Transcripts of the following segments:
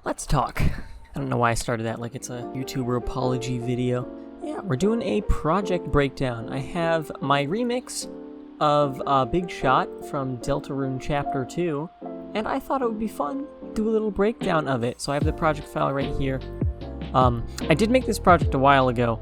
Let's talk. I don't know why I started that like it's a YouTuber apology video. Yeah, we're doing a project breakdown. I have my remix of Big Shot from Deltarune Chapter 2, and I thought it would be fun to do a little breakdown of it. So I have the project file right here. I did make this project a while ago,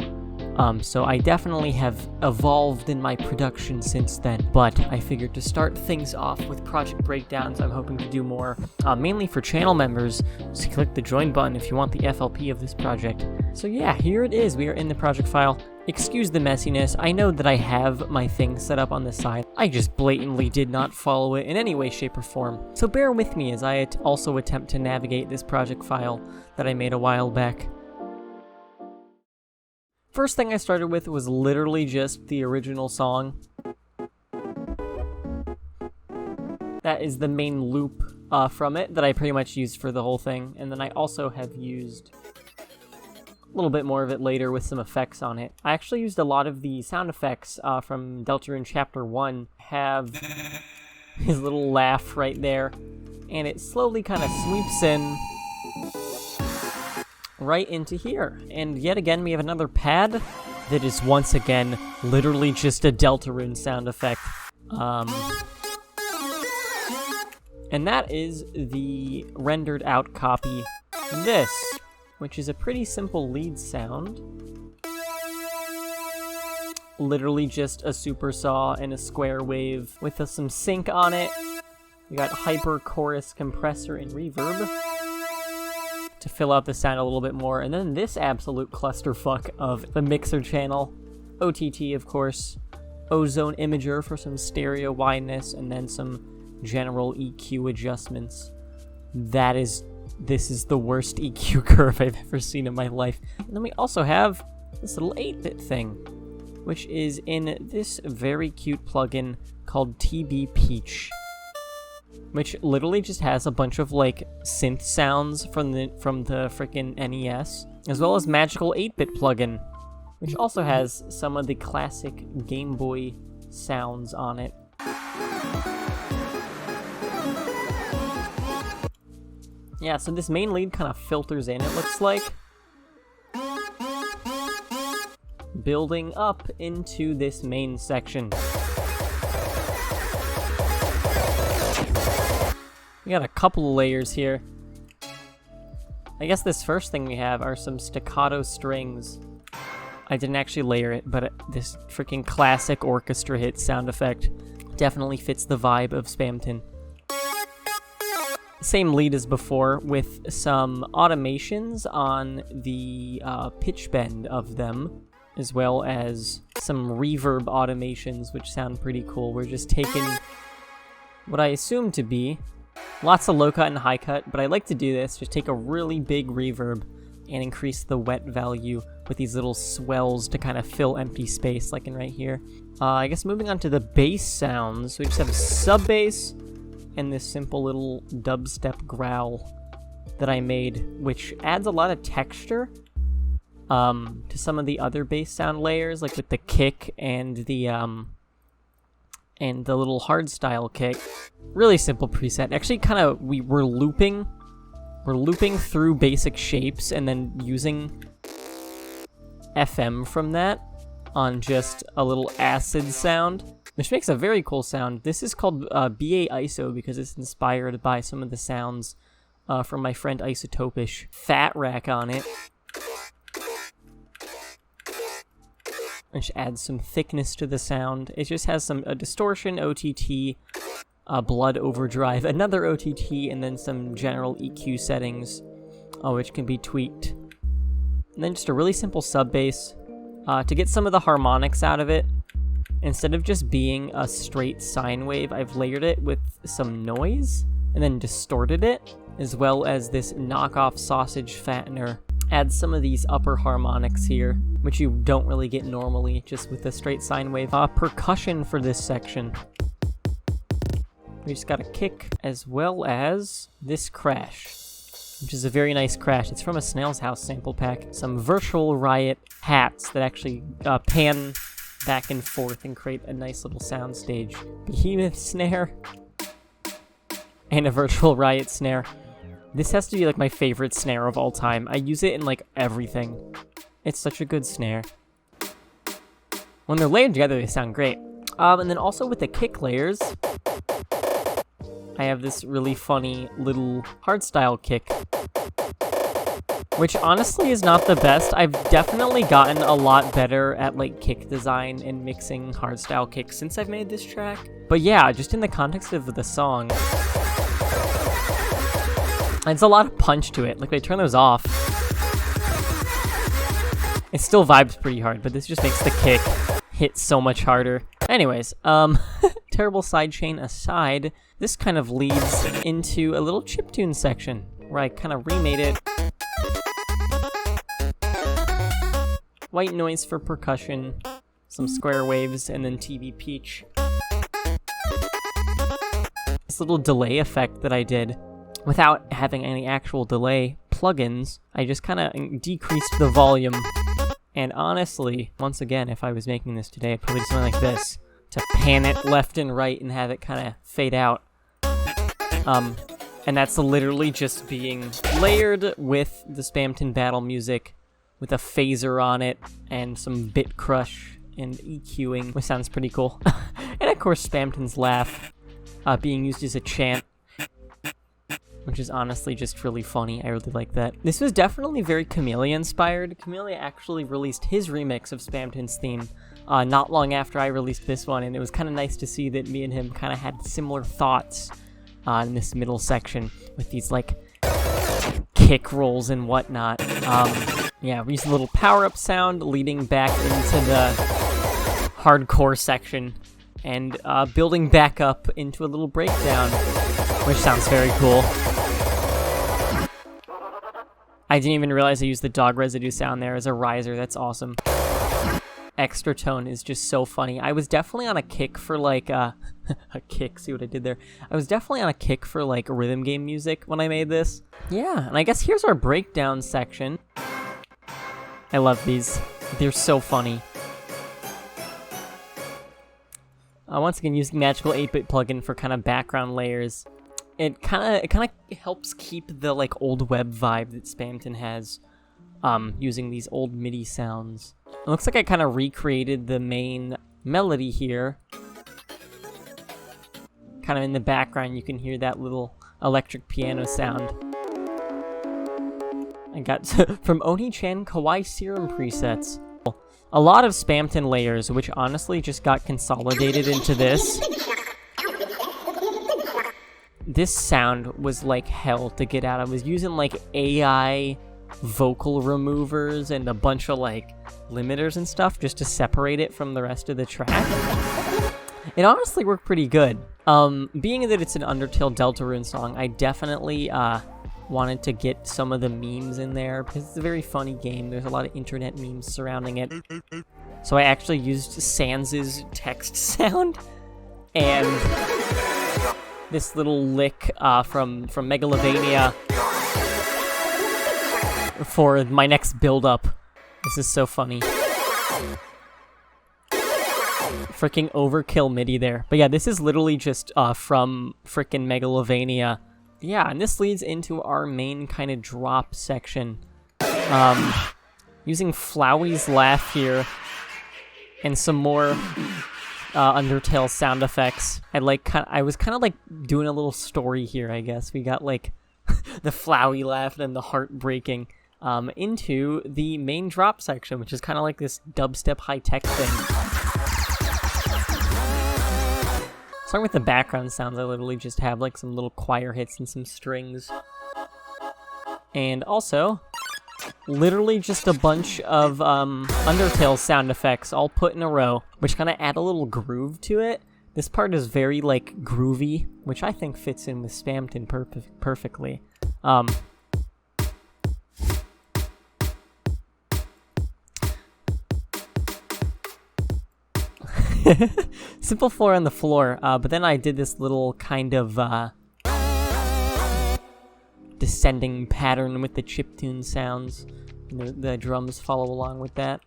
so I definitely have evolved in my production since then, but I figured to start things off with project breakdowns, I'm hoping to do more, mainly for channel members, so click the join button if you want the FLP of this project. So yeah, here it is, we are in the project file. Excuse the messiness, I know that I have my thing set up on the side, I just blatantly did not follow it in any way, shape, or form. So bear with me as I also attempt to navigate this project file that I made a while back. First thing I started with was literally just the original song. That is the main loop from it that I pretty much used for the whole thing, and then I also have used a little bit more of it later with some effects on it. I actually used a lot of the sound effects from Deltarune Chapter 1. Have his little laugh right there, and it slowly kind of sweeps in right into here. And yet again, we have another pad that is once again literally just a Deltarune sound effect. And that is the rendered out copy of this, which is a pretty simple lead sound. Literally just a super saw and a square wave with some sync on it. We got hyper chorus compressor and reverb to fill out the sound a little bit more, and then this absolute clusterfuck of the mixer channel, OTT of course, ozone imager for some stereo wideness, and then some general EQ adjustments. This is the worst EQ curve I've ever seen in my life. And then we also have this little 8-bit thing, which is in this very cute plugin called TB Peach, which literally just has a bunch of like synth sounds from the frickin' NES, as well as magical 8-bit plugin, which also has some of the classic Game Boy sounds on it. Yeah, so this main lead kind of filters in, it looks like, building up into this main section. We got a couple of layers here. I guess this first thing we have are some staccato strings. I didn't actually layer it, but this freaking classic orchestra hit sound effect definitely fits the vibe of Spamton. Same lead as before, with some automations on the pitch bend of them, as well as some reverb automations, which sound pretty cool. We're just taking what I assume to be lots of low cut and high cut, but I like to do this, just take a really big reverb and increase the wet value with these little swells to kind of fill empty space, like in right here. I guess moving on to the bass sounds, we just have sub bass and this simple little dubstep growl that I made, which adds a lot of texture to some of the other bass sound layers, like with the kick and the little hardstyle kick. Really simple preset. Actually, kind of we're looping through basic shapes and then using FM from that on just a little acid sound, which makes a very cool sound. This is called BA ISO because it's inspired by some of the sounds from my friend Isotopish. Fat rack on it, which adds some thickness to the sound. It just has a distortion, OTT, blood overdrive, another OTT, and then some general EQ settings, which can be tweaked. And then just a really simple sub bass to get some of the harmonics out of it. Instead of just being a straight sine wave, I've layered it with some noise and then distorted it, as well as this knockoff sausage fattener. Add some of these upper harmonics here, which you don't really get normally just with a straight sine wave. Percussion for this section. We just got a kick, as well as this crash, which is a very nice crash. It's from a Snail's House sample pack. Some Virtual Riot hats that actually pan back and forth and create a nice little sound stage. Behemoth snare and a Virtual Riot snare. This has to be like my favorite snare of all time. I use it in like everything. It's such a good snare. When they're layered together, they sound great. And then also with the kick layers, I have this really funny little hardstyle kick, which honestly is not the best. I've definitely gotten a lot better at like kick design and mixing hardstyle kicks since I've made this track. But yeah, just in the context of the song, it's a lot of punch to it. Like, when I turn those off, it still vibes pretty hard, but this just makes the kick hit so much harder. Anyways, terrible sidechain aside, this kind of leads into a little chiptune section where I kind of remade it. White noise for percussion, some square waves, and then TV Peach. This little delay effect that I did without having any actual delay plugins, I just kind of decreased the volume. And honestly, once again, if I was making this today, I'd probably do something like this to pan it left and right and have it kind of fade out. And that's literally just being layered with the Spamton battle music with a phaser on it and some bit crush and EQing, which sounds pretty cool. And of course, Spamton's laugh being used as a chant, which is honestly just really funny. I really like that. This was definitely very Camellia-inspired. Camellia actually released his remix of Spamton's theme not long after I released this one, and it was kind of nice to see that me and him kind of had similar thoughts in this middle section with these, like, kick rolls and whatnot. Yeah, we used a little power-up sound leading back into the hardcore section and building back up into a little breakdown, which sounds very cool. I didn't even realize I used the dog residue sound there as a riser. That's awesome. Extra tone is just so funny. I was definitely on a kick for like a kick. See what I did there? I was definitely on a kick for like rhythm game music when I made this. Yeah, and I guess here's our breakdown section. I love these. They're so funny. Once again, using Magical 8-Bit plugin for kind of background layers. It kind of helps keep the like old web vibe that Spamton has, using these old MIDI sounds. It looks like I kind of recreated the main melody here. Kind of in the background, you can hear that little electric piano sound. I got from Oni-chan Kawaii Serum presets. A lot of Spamton layers, which honestly just got consolidated into this. This sound was like hell to get out. I was using like AI vocal removers and a bunch of like limiters and stuff just to separate it from the rest of the track. It honestly worked pretty good. Being that it's an Undertale Deltarune song, I definitely wanted to get some of the memes in there because it's a very funny game. There's a lot of internet memes surrounding it. So I actually used Sans' text sound and this little lick from Megalovania for my next build-up. This is so funny. Freaking overkill MIDI there. But yeah, this is literally just from frickin' Megalovania. Yeah, and this leads into our main kind of drop section. Using Flowey's laugh here and some more Undertale sound effects. I was kind of like doing a little story here, I guess. We got like the Flowey laugh and the heartbreaking into the main drop section, which is kind of like this dubstep high-tech thing. Starting with the background sounds, I literally just have like some little choir hits and some strings. And also, literally just a bunch of Undertale sound effects all put in a row, which kind of add a little groove to it. This part is very like groovy, which I think fits in with Spamton perfectly. Simple floor on the floor, but then I did this little kind of descending pattern with the chiptune sounds. And the drums follow along with that.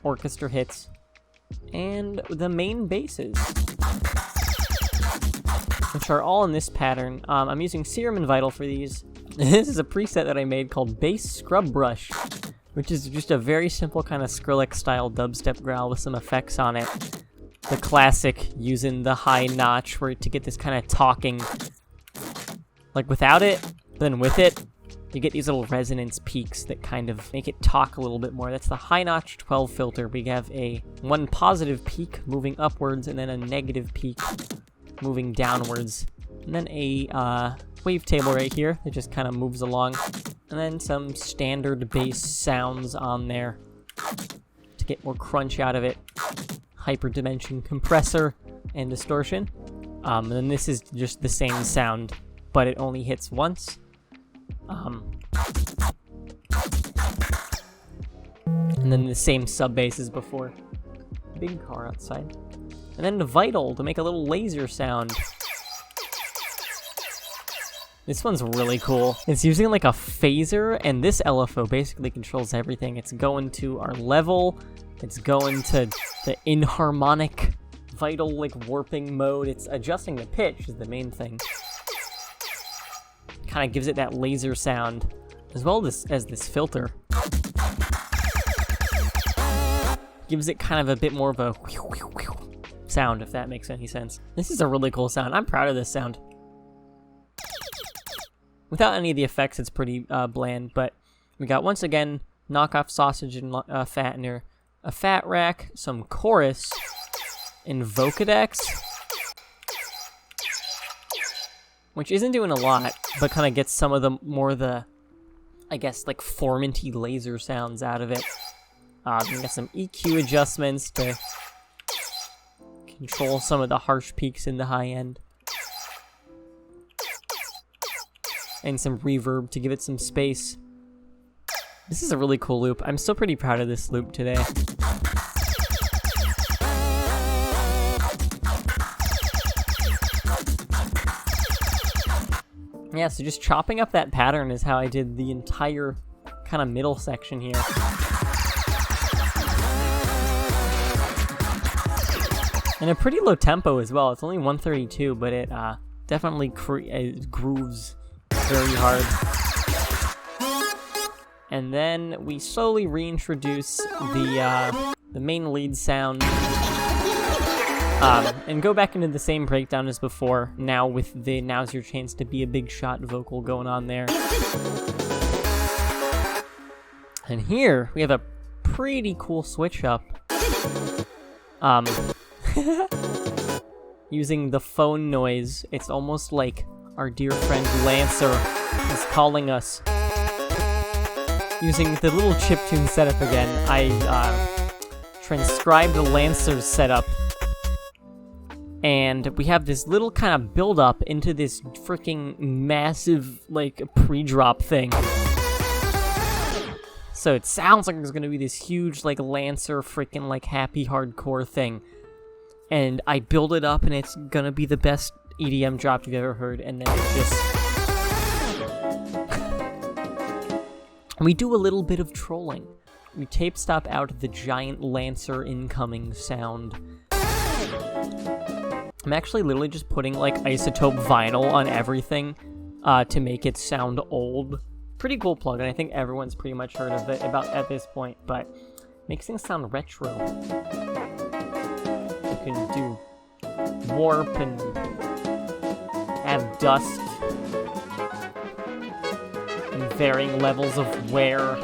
Orchestra hits. And the main basses, which which are all in this pattern. I'm using Serum and Vital for these. This is a preset that I made called Bass Scrub Brush, which is just a very simple kind of Skrillex-style dubstep growl with some effects on it. The classic, using the high notch for it to get this kind of talking, like without it, then with it, you get these little resonance peaks that kind of make it talk a little bit more. That's the high notch 12 filter. We have one positive peak moving upwards, and then a negative peak moving downwards. And then a wavetable right here that just kind of moves along. And then some standard bass sounds on there to get more crunch out of it. Hyperdimension compressor and distortion. And then this is just the same sound, but it only hits once. And then the same sub bass as before. Big car outside. And then the Vital to make a little laser sound. This one's really cool. It's using like a phaser, and this LFO basically controls everything. It's going to our level, it's going to the inharmonic Vital like warping mode. It's adjusting the pitch is the main thing. Kind of gives it that laser sound, as well as this filter. Gives it kind of a bit more of a sound, if that makes any sense. This is a really cool sound. I'm proud of this sound. Without any of the effects, it's pretty bland, but we got, once again, knockoff sausage and fattener, a fat rack, some chorus, and Vocodex, which isn't doing a lot, but kind of gets some of the I guess, like, formanty laser sounds out of it. We got some EQ adjustments to control some of the harsh peaks in the high end. And some reverb to give it some space. This is a really cool loop. I'm still pretty proud of this loop today. Yeah, so just chopping up that pattern is how I did the entire kind of middle section here. And a pretty low tempo as well. It's only 132, but it definitely grooves very hard. And then we slowly reintroduce the main lead sound. And go back into the same breakdown as before, now with the Now's Your Chance to Be a Big Shot vocal going on there. And here, we have a pretty cool switch up. Using the phone noise, it's almost like our dear friend Lancer is calling us. Using the little chiptune setup again, I transcribed the Lancer's setup. And we have this little kind of build-up into this freaking massive, like, pre-drop thing. So it sounds like there's gonna be this huge, like, Lancer freaking, like, happy hardcore thing. And I build it up, and it's gonna be the best EDM drop you've ever heard, and then it just... We do a little bit of trolling. We tape stop out the giant Lancer incoming sound. I'm actually literally just putting, like, isotope vinyl on everything to make it sound old. Pretty cool plugin. I think everyone's pretty much heard of it at this point, but makes things sound retro. You can do warp and add dust and varying levels of wear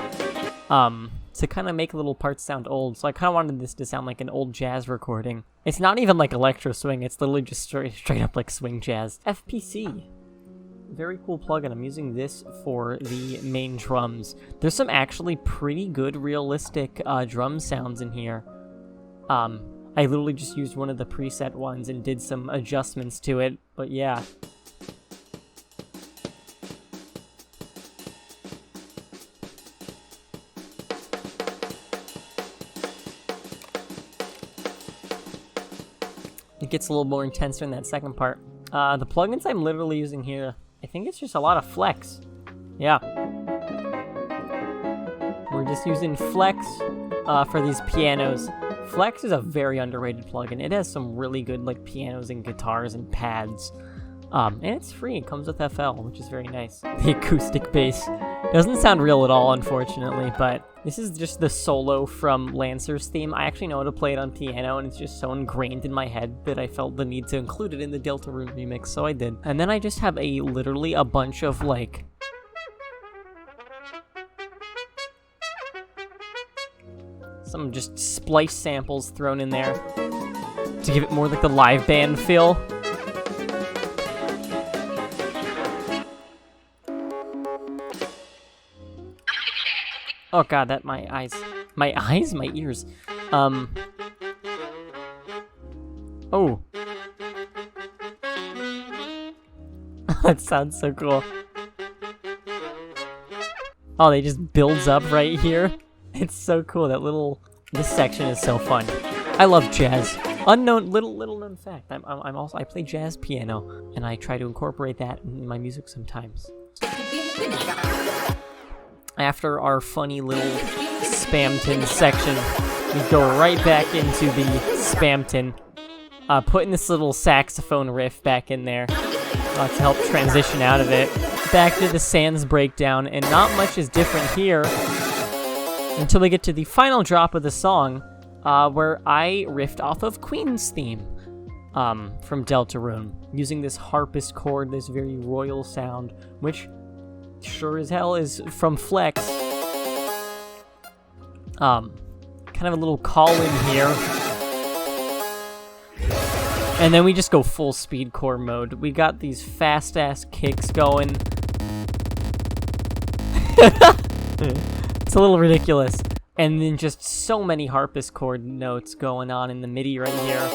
to kind of make little parts sound old. So I kind of wanted this to sound like an old jazz recording. It's not even like electro swing, it's literally just straight up like swing jazz. FPC. Very cool plugin. I'm using this for the main drums. There's some actually pretty good realistic drum sounds in here. I literally just used one of the preset ones and did some adjustments to it, but yeah. It gets a little more intense in that second part. The plugins I'm literally using here, I think it's just a lot of Flex. Yeah. We're just using Flex for these pianos. Flex is a very underrated plugin. It has some really good like pianos and guitars and pads. And it's free. It comes with FL, which is very nice. The acoustic bass doesn't sound real at all, unfortunately, but this is just the solo from Lancer's theme. I actually know how to play it on piano, and it's just so ingrained in my head that I felt the need to include it in the Deltarune remix, so I did. And then I just have literally a bunch of, like, some just splice samples thrown in there to give it more like the live band feel. Oh god, that my ears. Oh. That sounds so cool. Oh, they just builds up right here. It's so cool. This section is so fun. I love jazz. Little known fact. I play jazz piano, and I try to incorporate that in my music sometimes. After our funny little Spamton section, we go right back into the Spamton, putting this little saxophone riff back in there to help transition out of it. Back to the Sans breakdown, and not much is different here until we get to the final drop of the song, where I riffed off of Queen's theme from Deltarune, using this harpist chord, this very royal sound, which sure as hell is from Flex. Kind of a little call-in here. And then we just go full speedcore mode. We got these fast-ass kicks going. It's a little ridiculous. And then just so many harpist chord notes going on in the MIDI right here.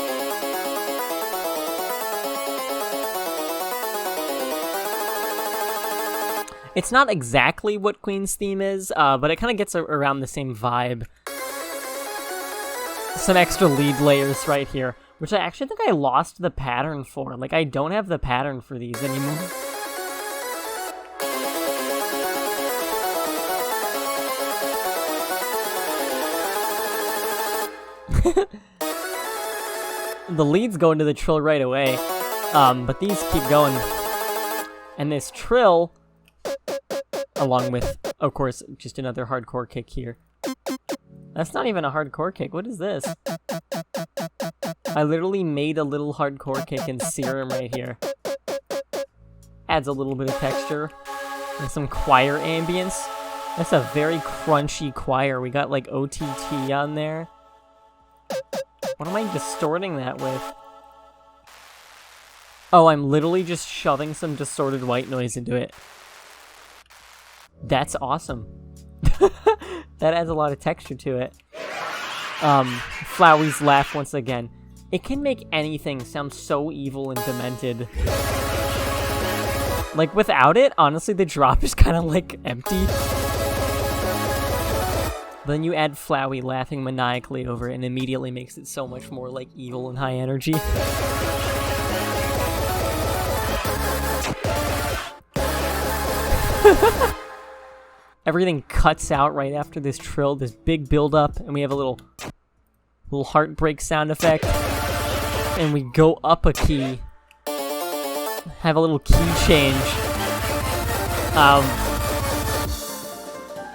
It's not exactly what Queen's theme is, but it kind of gets around the same vibe. Some extra lead layers right here, which I actually think I lost the pattern for. Like, I don't have the pattern for these anymore. The leads go into the trill right away, but these keep going. And this trill, along with, of course, just another hardcore kick here. That's not even a hardcore kick. What is this? I literally made a little hardcore kick in Serum right here. Adds a little bit of texture and some choir ambience. That's a very crunchy choir. We got like OTT on there. What am I distorting that with? Oh, I'm literally just shoving some distorted white noise into it. That's awesome. That adds a lot of texture to it. Flowey's laugh once again. It can make anything sound so evil and demented. Like, without it, honestly, the drop is kind of, like, empty. Then you add Flowey laughing maniacally over it, and immediately makes it so much more, like, evil and high energy. Everything cuts out right after this trill, this big build-up, and we have a little heartbreak sound effect. And we go up a key. Have a little key change. And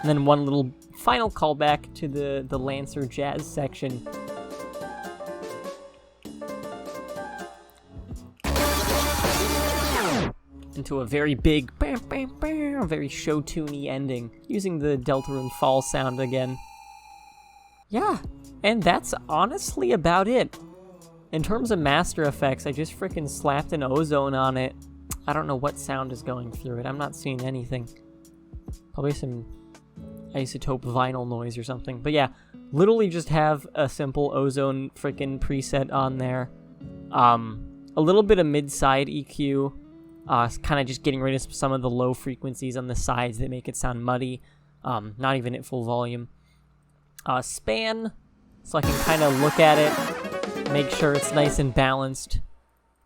then one little final callback to the Lancer jazz section. Into a very big, bam, bam, bam, very show-tuney ending, using the Deltarune fall sound again. Yeah, and that's honestly about it. In terms of master effects, I just freaking slapped an ozone on it. I don't know what sound is going through it. I'm not seeing anything. Probably some isotope vinyl noise or something. But yeah, literally just have a simple ozone freaking preset on there. A little bit of mid-side EQ. Kind of just getting rid of some of the low frequencies on the sides that make it sound muddy. Not even at full volume. Span, so I can kind of look at it, make sure it's nice and balanced.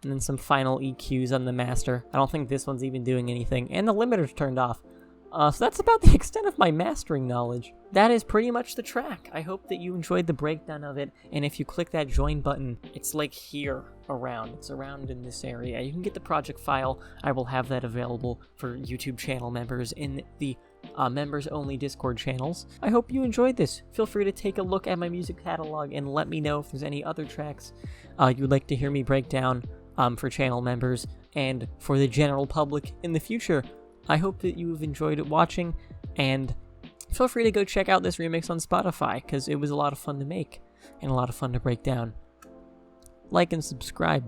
And then some final EQs on the master. I don't think this one's even doing anything. And the limiter's turned off. So that's about the extent of my mastering knowledge. That is pretty much the track. I hope that you enjoyed the breakdown of it. And if you click that join button, it's like here. around. It's around in this area. You can get the project file. I will have that available for YouTube channel members in the members-only Discord channels. I hope you enjoyed this. Feel free to take a look at my music catalog and let me know if there's any other tracks you'd like to hear me break down for channel members and for the general public in the future. I hope that you've enjoyed watching, and feel free to go check out this remix on Spotify, because it was a lot of fun to make and a lot of fun to break down. Like and subscribe.